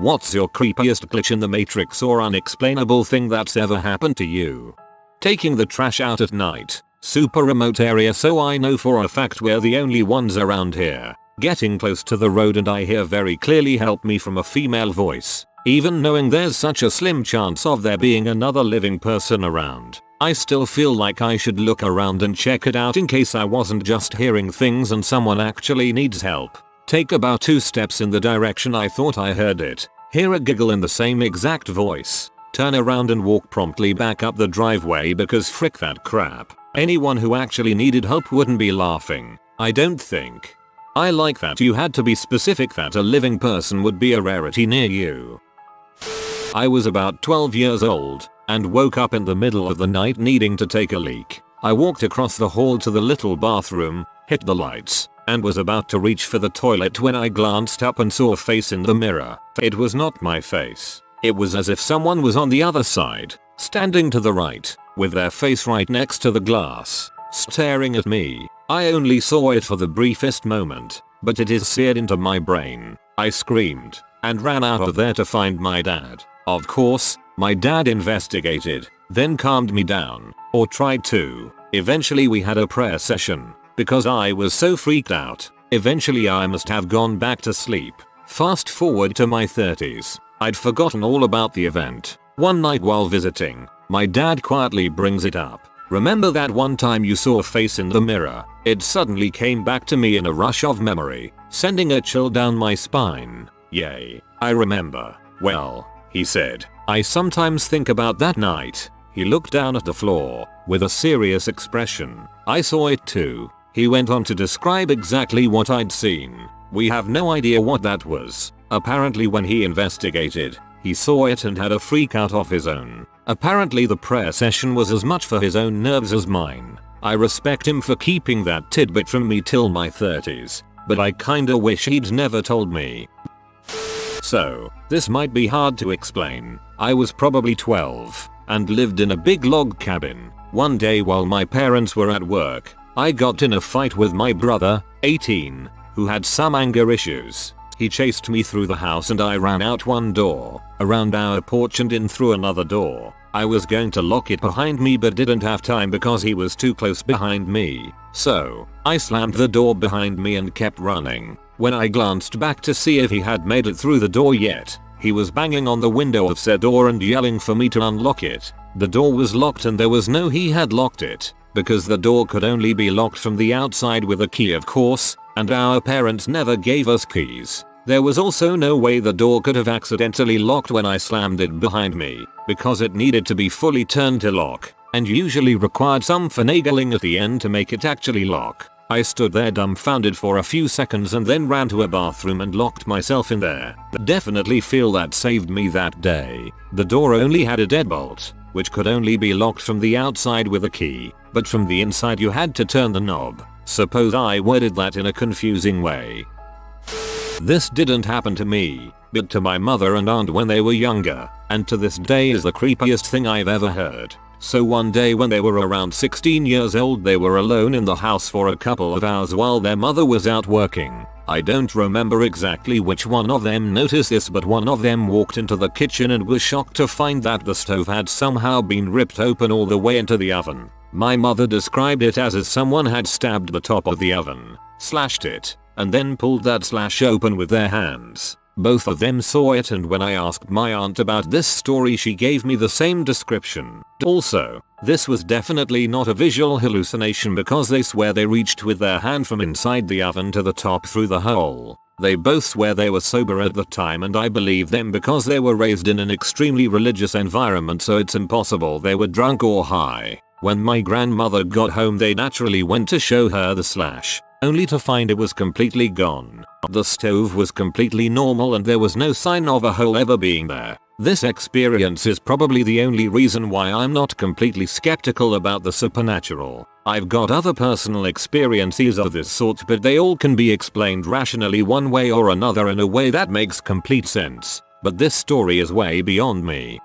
What's your creepiest glitch in the Matrix or unexplainable thing that's ever happened to you? Taking the trash out at night. Super remote area so I know for a fact we're the only ones around here. Getting close to the road and I hear very clearly help me from a female voice. Even knowing there's such a slim chance of there being another living person around, I still feel like I should look around and check it out in case I wasn't just hearing things and someone actually needs help. Take about 2 steps in the direction I thought I heard it, hear a giggle in the same exact voice, turn around and walk promptly back up the driveway because frick that crap. Anyone who actually needed help wouldn't be laughing, I don't think. I like that you had to be specific that a living person would be a rarity near you. I was about 12 years old and woke up in the middle of the night needing to take a leak. I walked across the hall to the little bathroom, hit the lights, and was about to reach for the toilet when I glanced up and saw a face in the mirror. It was not my face. It was as if someone was on the other side, standing to the right, with their face right next to the glass, staring at me. I only saw it for the briefest moment, but it is seared into my brain. I screamed and ran out of there to find my dad. Of course, my dad investigated, then calmed me down, or tried to. Eventually we had a prayer session. Because I was so freaked out, eventually I must have gone back to sleep. Fast forward to my 30s. I'd forgotten all about the event. One night while visiting, my dad quietly brings it up. Remember that one time you saw a face in the mirror? It suddenly came back to me in a rush of memory, sending a chill down my spine. Yay, I remember. Well, he said, I sometimes think about that night. He looked down at the floor with a serious expression. I saw it too. He went on to describe exactly what I'd seen. We have no idea what that was. Apparently when he investigated, he saw it and had a freak out of his own. Apparently the prayer session was as much for his own nerves as mine. I respect him for keeping that tidbit from me till my 30s, but I kinda wish he'd never told me. So, this might be hard to explain. I was probably 12 and lived in a big log cabin. One day while my parents were at work, I got in a fight with my brother, 18, who had some anger issues. He chased me through the house and I ran out one door, around our porch and in through another door. I was going to lock it behind me but didn't have time because he was too close behind me. So, I slammed the door behind me and kept running. When I glanced back to see if he had made it through the door yet, he was banging on the window of said door and yelling for me to unlock it. The door was locked and there was no he had locked it, because the door could only be locked from the outside with a key of course, and our parents never gave us keys. There was also no way the door could have accidentally locked when I slammed it behind me, because it needed to be fully turned to lock, and usually required some finagling at the end to make it actually lock. I stood there dumbfounded for a few seconds and then ran to a bathroom and locked myself in there. Definitely feel that saved me that day. The door only had a deadbolt, which could only be locked from the outside with a key, but from the inside you had to turn the knob. Suppose I worded that in a confusing way. This didn't happen to me, but to my mother and aunt when they were younger, and to this day is the creepiest thing I've ever heard. So one day when they were around 16 years old they were alone in the house for a couple of hours while their mother was out working. I don't remember exactly which one of them noticed this but one of them walked into the kitchen and was shocked to find that the stove had somehow been ripped open all the way into the oven. My mother described it as if someone had stabbed the top of the oven, slashed it, and then pulled that slash open with their hands. Both of them saw it and when I asked my aunt about this story she gave me the same description. Also, this was definitely not a visual hallucination because they swear they reached with their hand from inside the oven to the top through the hole. They both swear they were sober at the time and I believe them because they were raised in an extremely religious environment so it's impossible they were drunk or high. When my grandmother got home they naturally went to show her the slash, only to find it was completely gone. The stove was completely normal and there was no sign of a hole ever being there. This experience is probably the only reason why I'm not completely skeptical about the supernatural. I've got other personal experiences of this sort but they all can be explained rationally one way or another in a way that makes complete sense. But this story is way beyond me.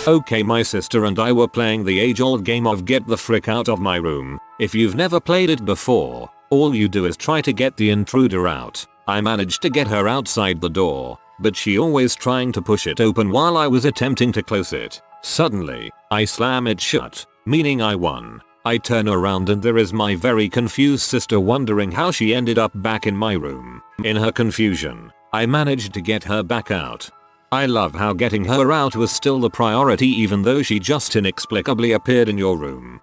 Okay, my sister and I were playing the age-old game of get the frick out of my room. If you've never played it before, all you do is try to get the intruder out. I managed to get her outside the door, but she always trying to push it open while I was attempting to close it. Suddenly, I slam it shut, meaning I won. I turn around and there is my very confused sister wondering how she ended up back in my room. In her confusion, I managed to get her back out. I love how getting her out was still the priority even though she just inexplicably appeared in your room.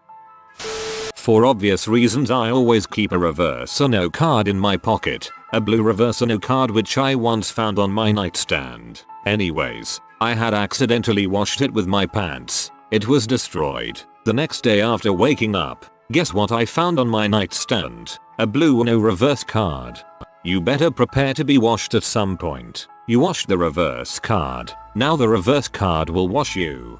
For obvious reasons I always keep a reverse Uno card in my pocket, a blue reverse Uno card which I once found on my nightstand. Anyways, I had accidentally washed it with my pants. It was destroyed. The next day after waking up, guess what I found on my nightstand? A blue Uno reverse card. You better prepare to be washed at some point. You washed the reverse card. Now the reverse card will wash you.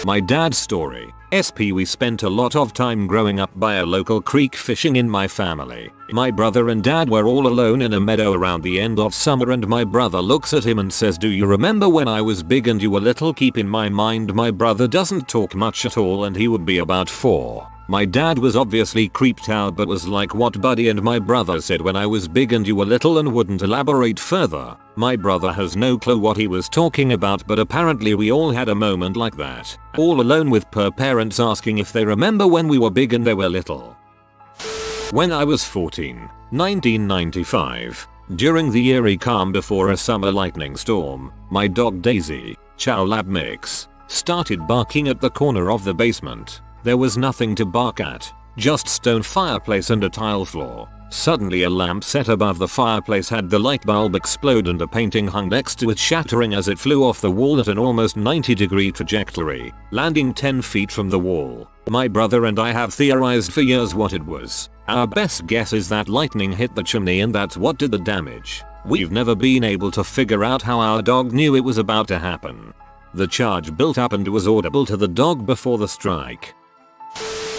My dad's story. We spent a lot of time growing up by a local creek fishing in my family. My brother and dad were all alone in a meadow around the end of summer and my brother looks at him and says, "Do you remember when I was big and you were little?" Keep in my mind my brother doesn't talk much at all and he would be about 4. My dad was obviously creeped out but was like, "What buddy?" And my brother said, "When I was big and you were little," and wouldn't elaborate further. My brother has no clue what he was talking about but apparently we all had a moment like that. All alone with parents asking if they remember when we were big and they were little. When I was 14, 1995, during the eerie calm before a summer lightning storm, my dog Daisy, Chow Lab Mix, started barking at the corner of the basement. There was nothing to bark at, just stone fireplace and a tile floor. Suddenly a lamp set above the fireplace had the light bulb explode and a painting hung next to it shattering as it flew off the wall at an almost 90-degree trajectory, landing 10 feet from the wall. My brother and I have theorized for years what it was. Our best guess is that lightning hit the chimney and that's what did the damage. We've never been able to figure out how our dog knew it was about to happen. The charge built up and was audible to the dog before the strike.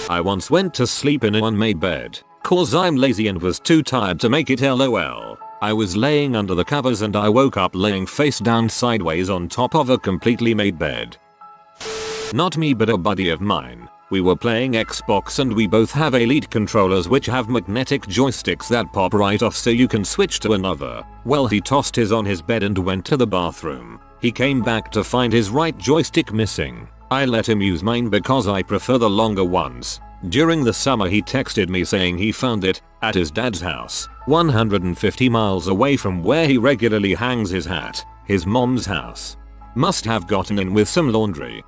I once went to sleep in an unmade bed, cause I'm lazy and was too tired to make it LOL. I was laying under the covers and I woke up laying face down sideways on top of a completely made bed. Not me but a buddy of mine. We were playing Xbox and we both have Elite controllers which have magnetic joysticks that pop right off so you can switch to another. Well, he tossed his on his bed and went to the bathroom. He came back to find his right joystick missing. I let him use mine because I prefer the longer ones. During the summer he texted me saying he found it at his dad's house, 150 miles away from where he regularly hangs his hat, his mom's house. Must have gotten in with some laundry.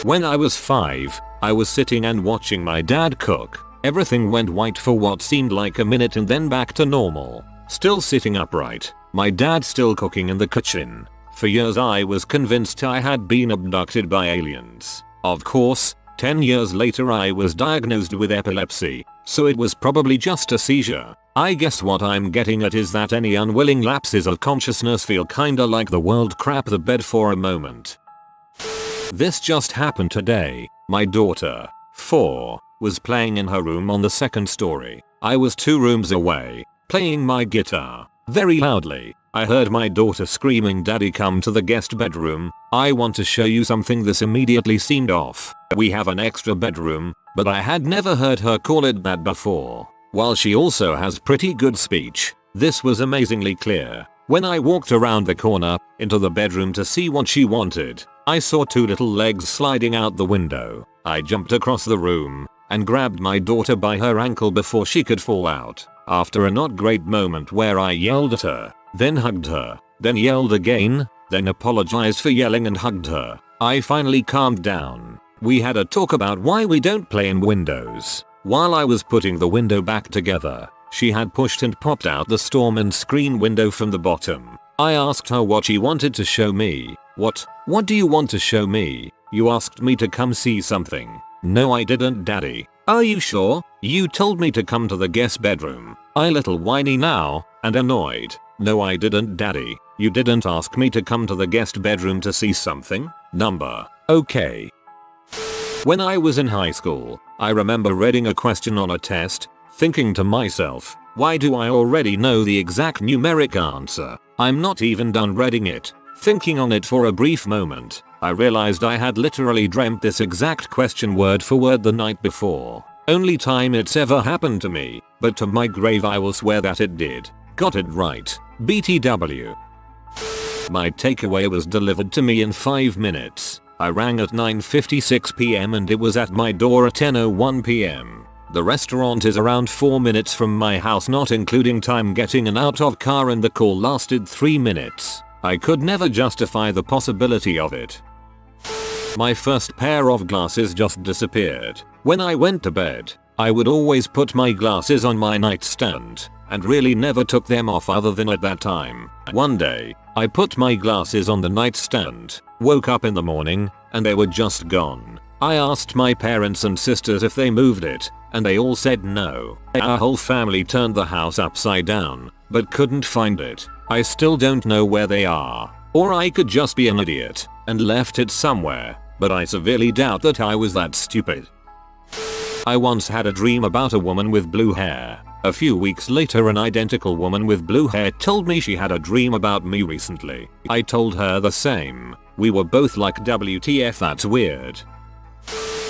When I was 5, I was sitting and watching my dad cook. Everything went white for what seemed like a minute and then back to normal. Still sitting upright, my dad still cooking in the kitchen. For years I was convinced I had been abducted by aliens. Of course, 10 years later I was diagnosed with epilepsy, so it was probably just a seizure. I guess what I'm getting at is that any unwilling lapses of consciousness feel kinda like the world crap the bed for a moment. This just happened today. My daughter, 4, was playing in her room on the 2nd story. I was 2 rooms away, playing my guitar, very loudly. I heard my daughter screaming, "Daddy, come to the guest bedroom. I want to show you something." This immediately seemed off. We have an extra bedroom, but I had never heard her call it that before. While she also has pretty good speech, this was amazingly clear. When I walked around the corner, into the bedroom to see what she wanted, I saw 2 little legs sliding out the window. I jumped across the room and grabbed my daughter by her ankle before she could fall out. After a not great moment where I yelled at her, then hugged her, then yelled again, then apologized for yelling and hugged her, I finally calmed down. We had a talk about why we don't play in windows. While I was putting the window back together, she had pushed and popped out the storm and screen window from the bottom. I asked her what she wanted to show me. What do you want to show me? You asked me to come see something. No, I didn't, Daddy. Are you sure? You told me to come to the guest bedroom. I little whiny now, and annoyed. No, I didn't, Daddy. You didn't ask me to come to the guest bedroom to see something. Number. Okay. When I was in high school, I remember reading a question on a test, thinking to myself, why do I already know the exact numeric answer? I'm not even done reading it. Thinking on it for a brief moment, I realized I had literally dreamt this exact question word for word the night before. Only time it's ever happened to me, but to my grave I will swear that it did. Got it right. BTW. My takeaway was delivered to me in 5 minutes. I rang at 9:56 p.m. and it was at my door at 10:01 p.m. The restaurant is around 4 minutes from my house, not including time getting in out of car, and the call lasted 3 minutes. I could never justify the possibility of it. My first pair of glasses just disappeared. When I went to bed, I would always put my glasses on my nightstand and really never took them off other than at that time. One day, I put my glasses on the nightstand, woke up in the morning, and they were just gone. I asked my parents and sisters if they moved it, and they all said no. Our whole family turned the house upside down, but couldn't find it. I still don't know where they are. Or I could just be an idiot and left it somewhere, but I severely doubt that I was that stupid. I once had a dream about a woman with blue hair. A few weeks later, an identical woman with blue hair told me she had a dream about me recently. I told her the same. We were both like, WTF, that's weird.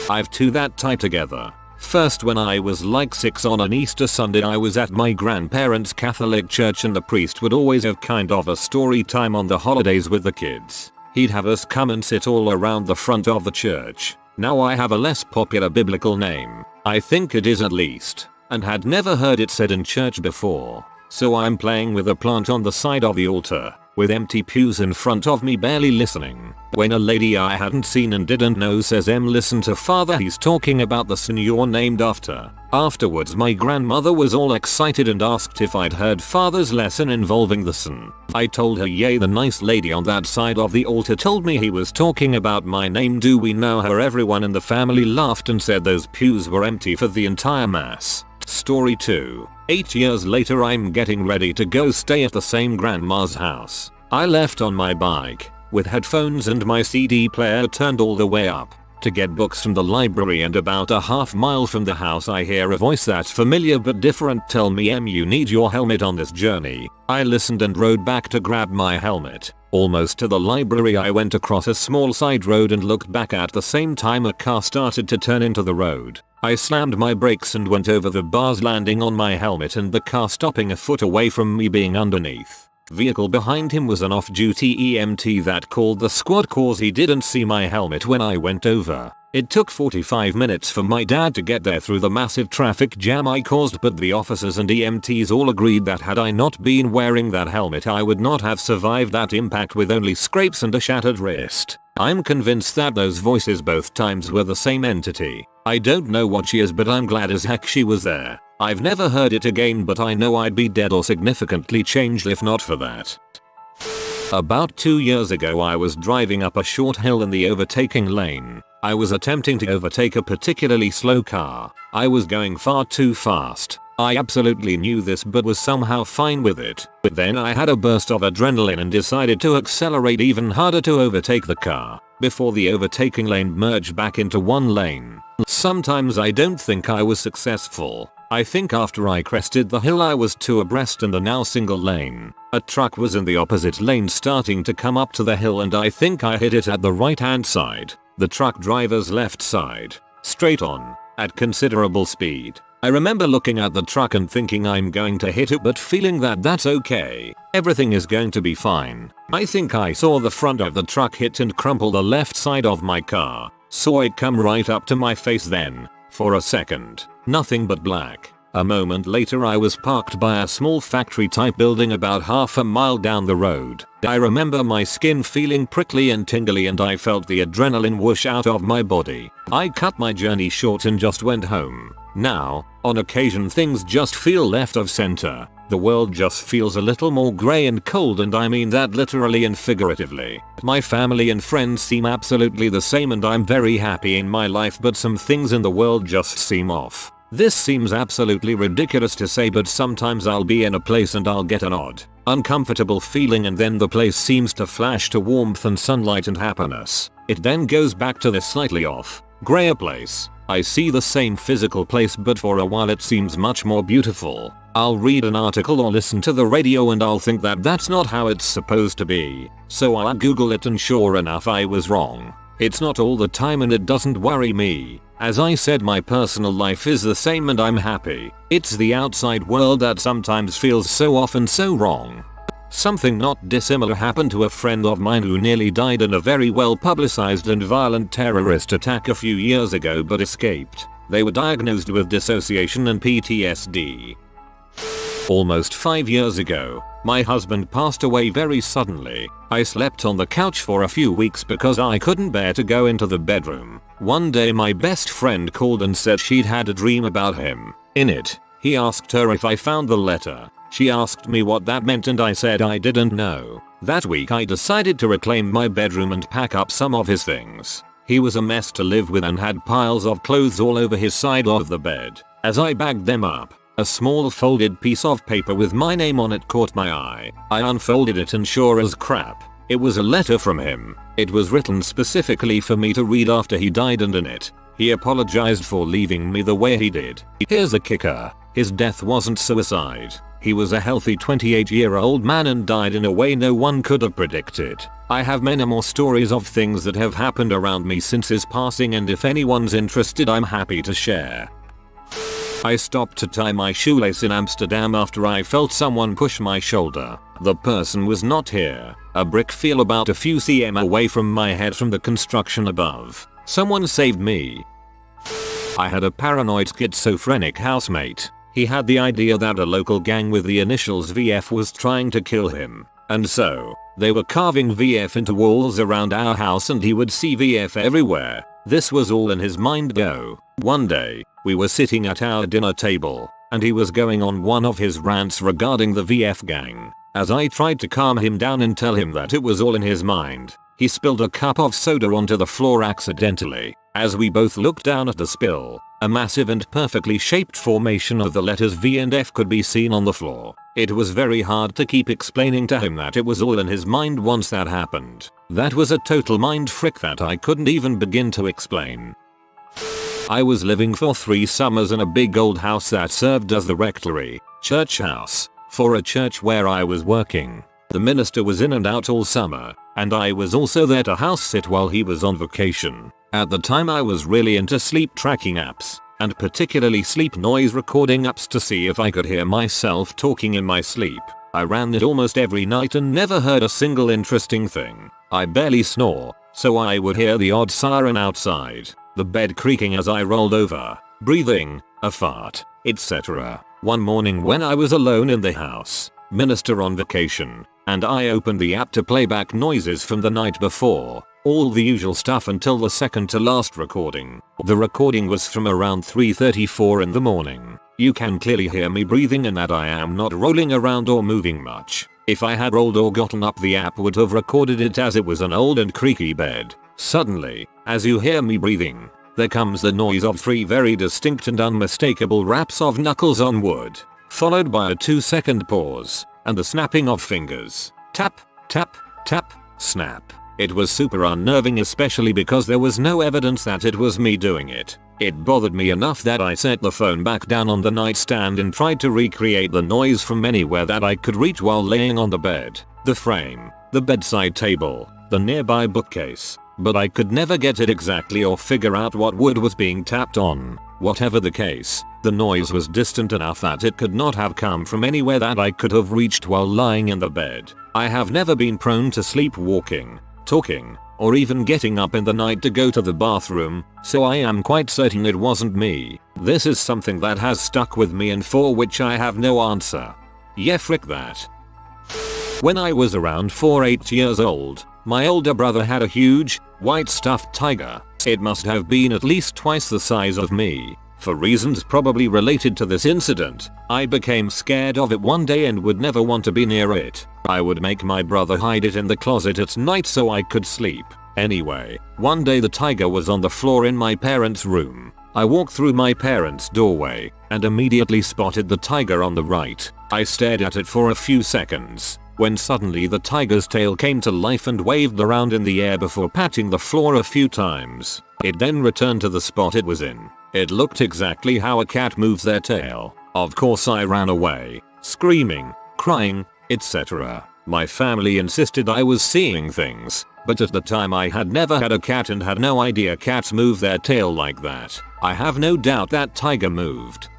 I've two that tie together. First, when I was like 6 on an Easter Sunday, I was at my grandparents' Catholic church and the priest would always have kind of a story time on the holidays with the kids. He'd have us come and sit all around the front of the church. Now I have a less popular biblical name. I think it is, at least, and had never heard it said in church before. So I'm playing with a plant on the side of the altar, with empty pews in front of me, barely listening, when a lady I hadn't seen and didn't know says, listen to Father, he's talking about the son you're named after. Afterwards, my grandmother was all excited and asked if I'd heard Father's lesson involving the son. I told her yay. The nice lady on that side of the altar told me he was talking about my name. Do we know her? Everyone in the family laughed and said those pews were empty for the entire mass. Story 2. 8 years later, I'm getting ready to go stay at the same grandma's house. I left on my bike, with headphones and my CD player turned all the way up, to get books from the library, and about a half mile from the house I hear a voice that's familiar but different tell me, you need your helmet on this journey. I listened and rode back to grab my helmet. Almost to the library, I went across a small side road and looked back. At the same time, a car started to turn into the road. I slammed my brakes and went over the bars, landing on my helmet and the car stopping a foot away from me, being underneath. Vehicle behind him was an off-duty EMT that called the squad cause he didn't see my helmet when I went over. It took 45 minutes for my dad to get there through the massive traffic jam I caused, but the officers and EMTs all agreed that had I not been wearing that helmet, I would not have survived that impact with only scrapes and a shattered wrist. I'm convinced that those voices both times were the same entity. I don't know what she is, but I'm glad as heck she was there. I've never heard it again, but I know I'd be dead or significantly changed if not for that. About 2 years ago, I was driving up a short hill in the overtaking lane. I was attempting to overtake a particularly slow car. I was going far too fast. I absolutely knew this but was somehow fine with it. But then I had a burst of adrenaline and decided to accelerate even harder to overtake the car, before the overtaking lane merged back into one lane. Sometimes I don't think I was successful. I think after I crested the hill, I was 2 abreast in the now single lane. A truck was in the opposite lane starting to come up to the hill, and I think I hit it at the right hand side, the truck driver's left side, straight on, at considerable speed. I remember looking at the truck and thinking I'm going to hit it, but feeling that that's okay. Everything is going to be fine. I think I saw the front of the truck hit and crumple the left side of my car. Saw it come right up to my face, then, for a second, nothing but black. A moment later, I was parked by a small factory type building about half a mile down the road. I remember my skin feeling prickly and tingly, and I felt the adrenaline whoosh out of my body. I cut my journey short and just went home. Now, on occasion, things just feel left of center. The world just feels a little more grey and cold, and I mean that literally and figuratively. My family and friends seem absolutely the same, and I'm very happy in my life, but some things in the world just seem off. This seems absolutely ridiculous to say, but sometimes I'll be in a place and I'll get an odd, uncomfortable feeling, and then the place seems to flash to warmth and sunlight and happiness. It then goes back to this slightly off, grayer place. I see the same physical place, but for a while it seems much more beautiful. I'll read an article or listen to the radio and I'll think that that's not how it's supposed to be. So I'll Google it, and sure enough, I was wrong. It's not all the time, and it doesn't worry me. As I said, my personal life is the same and I'm happy. It's the outside world that sometimes feels so off and so wrong. Something not dissimilar happened to a friend of mine who nearly died in a very well publicized and violent terrorist attack a few years ago but escaped. They were diagnosed with dissociation and PTSD. Almost 5 years ago, my husband passed away very suddenly. I slept on the couch for a few weeks because I couldn't bear to go into the bedroom. One day my best friend called and said she'd had a dream about him. In it, he asked her if I found the letter. She asked me what that meant and I said I didn't know. That week I decided to reclaim my bedroom and pack up some of his things. He was a mess to live with and had piles of clothes all over his side of the bed. As I bagged them up, a small folded piece of paper with my name on it caught my eye. I unfolded it and sure as crap, it was a letter from him. It was written specifically for me to read after he died and in it, he apologized for leaving me the way he did. Here's the kicker. His death wasn't suicide. He was a healthy 28-year-old man and died in a way no one could have predicted. I have many more stories of things that have happened around me since his passing and if anyone's interested I'm happy to share. I stopped to tie my shoelace in Amsterdam after I felt someone push my shoulder. The person was not here. A brick fell about a few cm away from my head from the construction above. Someone saved me. I had a paranoid schizophrenic housemate. He had the idea that a local gang with the initials VF was trying to kill him. And so, they were carving VF into walls around our house and he would see VF everywhere. This was all in his mind though. One day, we were sitting at our dinner table, and he was going on one of his rants regarding the VF gang. As I tried to calm him down and tell him that it was all in his mind, he spilled a cup of soda onto the floor accidentally. As we both looked down at the spill, a massive and perfectly shaped formation of the letters V and F could be seen on the floor. It was very hard to keep explaining to him that it was all in his mind once that happened. That was a total mind frick that I couldn't even begin to explain. I was living for 3 summers in a big old house that served as the rectory, church house, for a church where I was working. The minister was in and out all summer, and I was also there to house sit while he was on vacation. At the time I was really into sleep tracking apps, and particularly sleep noise recording apps to see if I could hear myself talking in my sleep. I ran it almost every night and never heard a single interesting thing. I barely snore, so I would hear the odd siren outside, the bed creaking as I rolled over, breathing, a fart, etc. One morning when I was alone in the house, minister on vacation, and I opened the app to play back noises from the night before. All the usual stuff until the second to last recording. The recording was from around 3:34 in the morning. You can clearly hear me breathing and that I am not rolling around or moving much. If I had rolled or gotten up, the app would have recorded it as it was an old and creaky bed. Suddenly, as you hear me breathing, there comes the noise of 3 very distinct and unmistakable raps of knuckles on wood, followed by a 2-second pause, and the snapping of fingers. Tap, tap, tap, snap. It was super unnerving, especially because there was no evidence that it was me doing it. It bothered me enough that I set the phone back down on the nightstand and tried to recreate the noise from anywhere that I could reach while laying on the bed, the frame, the bedside table, the nearby bookcase, but I could never get it exactly or figure out what wood was being tapped on. Whatever the case, the noise was distant enough that it could not have come from anywhere that I could have reached while lying in the bed. I have never been prone to sleepwalking, talking, or even getting up in the night to go to the bathroom, so I am quite certain it wasn't me. This is something that has stuck with me and for which I have no answer. Yeah, frick that. When I was around 8 years old, my older brother had a huge, white stuffed tiger. It must have been at least twice the size of me. For reasons probably related to this incident, I became scared of it one day and would never want to be near it. I would make my brother hide it in the closet at night so I could sleep. Anyway, one day the tiger was on the floor in my parents' room. I walked through my parents' doorway and immediately spotted the tiger on the right. I stared at it for a few seconds, when suddenly the tiger's tail came to life and waved around in the air before patting the floor a few times. It then returned to the spot it was in. It looked exactly how a cat moves their tail. Of course I ran away, screaming, crying, etc. My family insisted I was seeing things, but at the time I had never had a cat and had no idea cats move their tail like that. I have no doubt that tiger moved.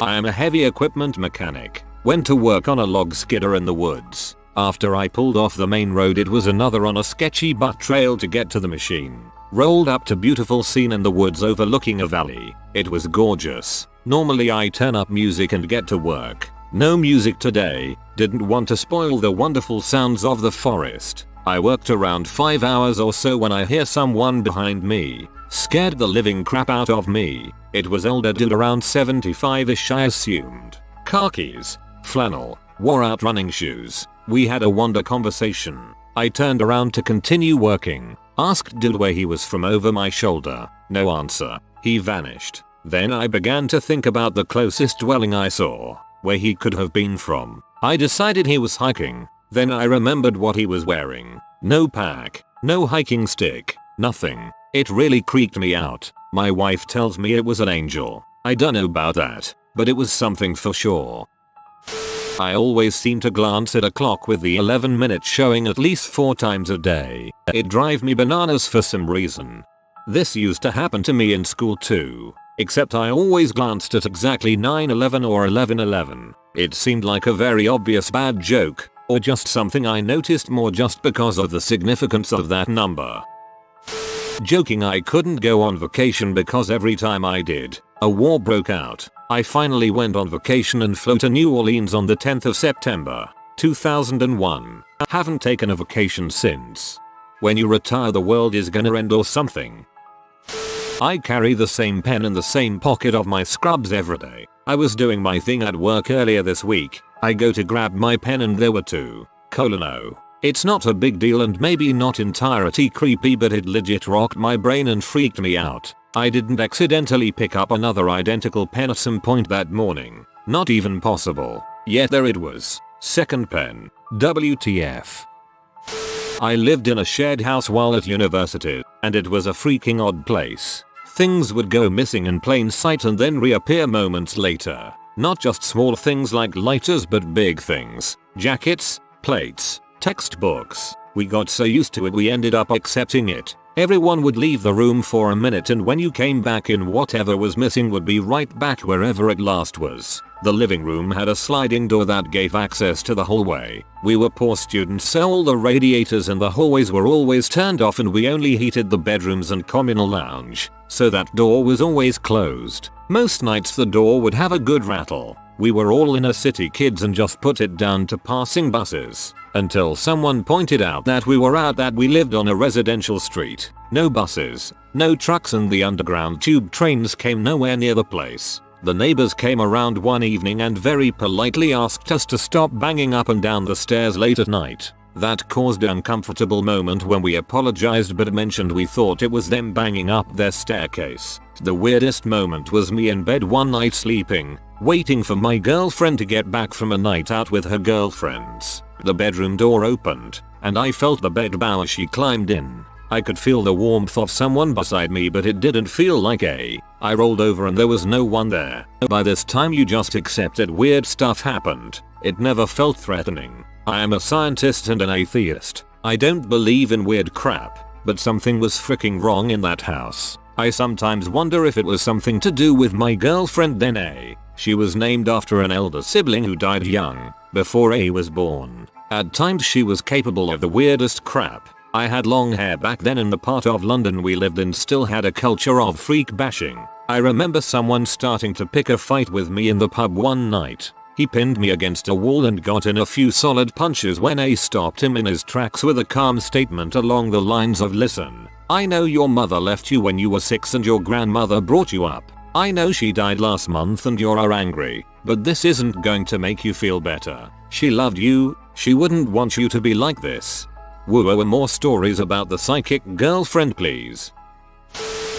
I am a heavy equipment mechanic. Went to work on a log skidder in the woods. After I pulled off the main road it was another on a sketchy butt trail to get to the machine. Rolled up to beautiful scene in the woods overlooking a valley. It was gorgeous. Normally I turn up music and get to work. No music today. Didn't want to spoil the wonderful sounds of the forest. I worked around 5 hours or so when I hear someone behind me. Scared the living crap out of me. It was older dude around 75ish I assumed. Khakis, flannel, wore out running shoes. We had a wander conversation. I turned around to continue working. Asked dude where he was from over my shoulder. No answer. He vanished. Then I began to think about the closest dwelling I saw. Where he could have been from. I decided he was hiking. Then I remembered what he was wearing. No pack. No hiking stick. Nothing. It really creeped me out. My wife tells me it was an angel. I don't know about that. But it was something for sure. I always seem to glance at a clock with the 11 minutes showing at least 4 times a day. It drives me bananas for some reason. This used to happen to me in school too. Except I always glanced at exactly 9:11 or 11:11. It seemed like a very obvious bad joke. Or just something I noticed more just because of the significance of that number. Joking I couldn't go on vacation because every time I did, a war broke out. I finally went on vacation and flew to New Orleans on the 10th of September, 2001. Haven't taken a vacation since. When you retire the world is gonna end or something. I carry the same pen in the same pocket of my scrubs every day. I was doing my thing at work earlier this week. I go to grab my pen and there were two. No. It's not a big deal and maybe not entirely creepy but it legit rocked my brain and freaked me out. I didn't accidentally pick up another identical pen at some point that morning. Not even possible. Yet there it was. Second pen. WTF. I lived in a shared house while at university, and it was a freaking odd place. Things would go missing in plain sight and then reappear moments later. Not just small things like lighters but big things. Jackets, plates, textbooks. We got so used to it we ended up accepting it. Everyone would leave the room for a minute and when you came back in whatever was missing would be right back wherever it last was. The living room had a sliding door that gave access to the hallway. We were poor students so all the radiators in the hallways were always turned off and we only heated the bedrooms and communal lounge. So that door was always closed. Most nights the door would have a good rattle. We were all inner city kids and just put it down to passing buses. Until someone pointed out that we lived on a residential street. No buses, no trucks and the underground tube trains came nowhere near the place. The neighbors came around one evening and very politely asked us to stop banging up and down the stairs late at night. That caused an uncomfortable moment when we apologized but mentioned we thought it was them banging up their staircase. The weirdest moment was me in bed one night sleeping, waiting for my girlfriend to get back from a night out with her girlfriends. The bedroom door opened, and I felt the bed bow as she climbed in. I could feel the warmth of someone beside me but it didn't feel like I rolled over and there was no one there. By this time you just accepted weird stuff happened. It never felt threatening. I am a scientist and an atheist. I don't believe in weird crap, but something was freaking wrong in that house. I sometimes wonder if it was something to do with my girlfriend then. She was named after an elder sibling who died young, before A was born. At times she was capable of the weirdest crap. I had long hair back then and the part of London we lived in still had a culture of freak bashing. I remember someone starting to pick a fight with me in the pub one night. He pinned me against a wall and got in a few solid punches when A stopped him in his tracks with a calm statement along the lines of, "Listen, I know your mother left you when you were 6 and your grandmother brought you up. I know she died last month and you're angry, but this isn't going to make you feel better. She loved you, she wouldn't want you to be like this." Woo, more stories about the psychic girlfriend please.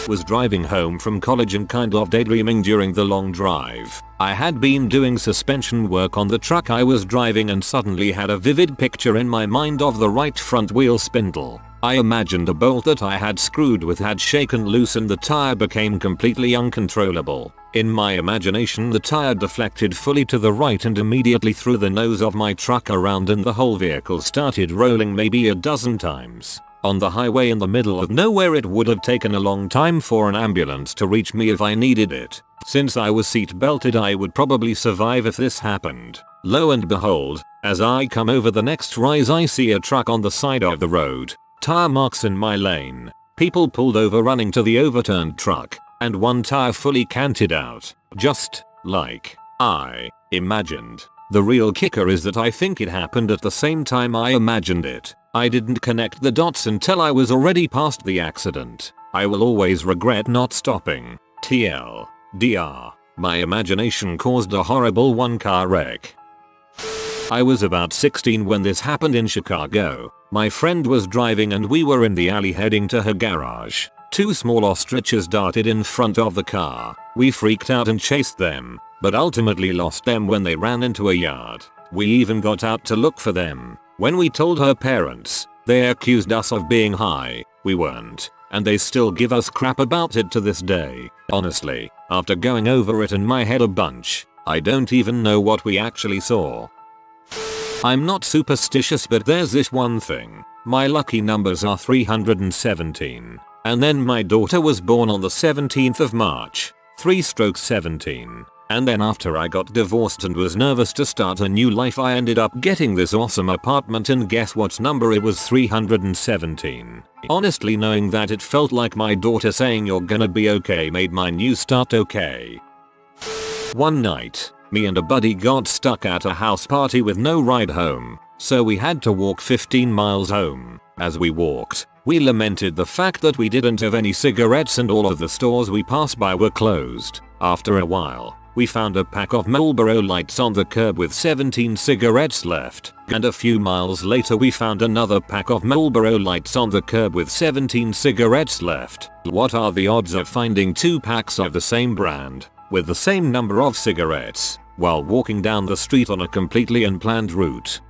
Was driving home from college and kind of daydreaming during the long drive. I had been doing suspension work on the truck I was driving and suddenly had a vivid picture in my mind of the right front wheel spindle. I imagined a bolt that I had screwed with had shaken loose and the tire became completely uncontrollable. In my imagination the tire deflected fully to the right and immediately threw the nose of my truck around and the whole vehicle started rolling maybe a dozen times. On the highway in the middle of nowhere it would have taken a long time for an ambulance to reach me if I needed it. Since I was seat belted I would probably survive if this happened. Lo and behold, as I come over the next rise I see a truck on the side of the road, tire marks in my lane, people pulled over running to the overturned truck, and one tire fully canted out, just like I imagined. The real kicker is that I think it happened at the same time I imagined it. I didn't connect the dots until I was already past the accident. I will always regret not stopping. TLDR. My imagination caused a horrible one-car wreck. I was about 16 when this happened in Chicago. My friend was driving and we were in the alley heading to her garage. Two small ostriches darted in front of the car. We freaked out and chased them, but ultimately lost them when they ran into a yard. We even got out to look for them. When we told her parents, they accused us of being high. We weren't, and they still give us crap about it to this day. Honestly, after going over it in my head a bunch, I don't even know what we actually saw. I'm not superstitious, but there's this one thing. My lucky numbers are 317. And then my daughter was born on the 17th of March. 3/17. And then after I got divorced and was nervous to start a new life, I ended up getting this awesome apartment, and guess what number it was? 317. Honestly, knowing that it felt like my daughter saying you're gonna be okay made my new start okay. One night, me and a buddy got stuck at a house party with no ride home, so we had to walk 15 miles home. As we walked, we lamented the fact that we didn't have any cigarettes and all of the stores we passed by were closed. After a while, we found a pack of Marlboro Lights on the curb with 17 cigarettes left, and a few miles later we found another pack of Marlboro Lights on the curb with 17 cigarettes left. What are the odds of finding 2 packs of the same brand, with the same number of cigarettes, while walking down the street on a completely unplanned route?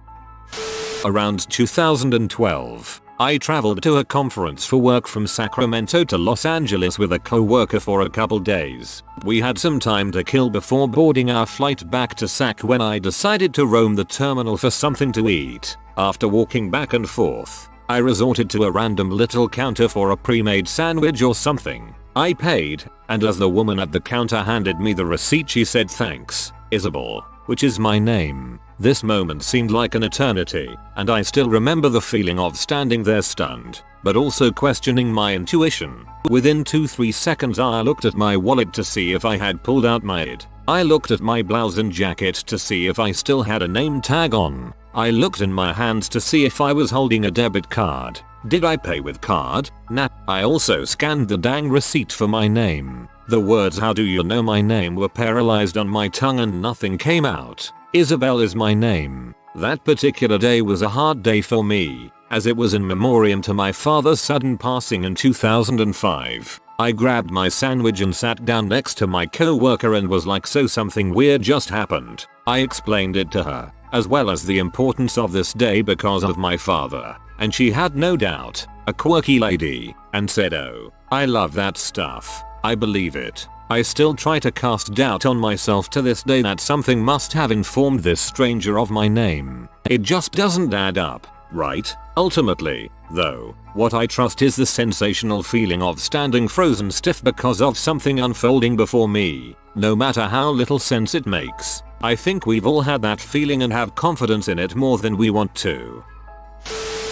Around 2012, I traveled to a conference for work from Sacramento to Los Angeles with a co-worker for a couple days. We had some time to kill before boarding our flight back to Sac when I decided to roam the terminal for something to eat. After walking back and forth, I resorted to a random little counter for a pre-made sandwich or something. I paid, and as the woman at the counter handed me the receipt she said, "Thanks, Isabel," which is my name. This moment seemed like an eternity, and I still remember the feeling of standing there stunned, but also questioning my intuition. Within 2-3 seconds I looked at my wallet to see if I had pulled out my ID. I looked at my blouse and jacket to see if I still had a name tag on. I looked in my hands to see if I was holding a debit card. Did I pay with card? Nah. I also scanned the dang receipt for my name. The words "How do you know my name" were paralyzed on my tongue and nothing came out. Isabel is my name. That particular day was a hard day for me, as it was in memoriam to my father's sudden passing in 2005. I grabbed my sandwich and sat down next to my co-worker and was like, "So something weird just happened." I explained it to her, as well as the importance of this day because of my father, and she had no doubt, a quirky lady, and said, "Oh, I love that stuff. I believe it." I still try to cast doubt on myself to this day that something must have informed this stranger of my name. It just doesn't add up, right? Ultimately, though, what I trust is the sensational feeling of standing frozen stiff because of something unfolding before me, no matter how little sense it makes. I think we've all had that feeling and have confidence in it more than we want to.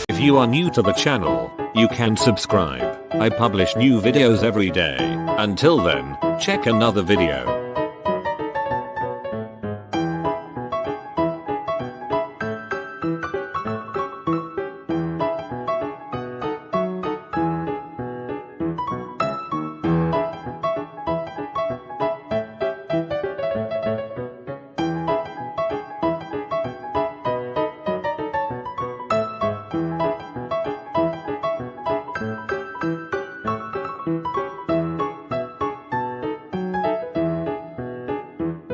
If you are new to the channel, you can subscribe. I publish new videos every day. Until then, check another video.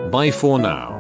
Bye for now.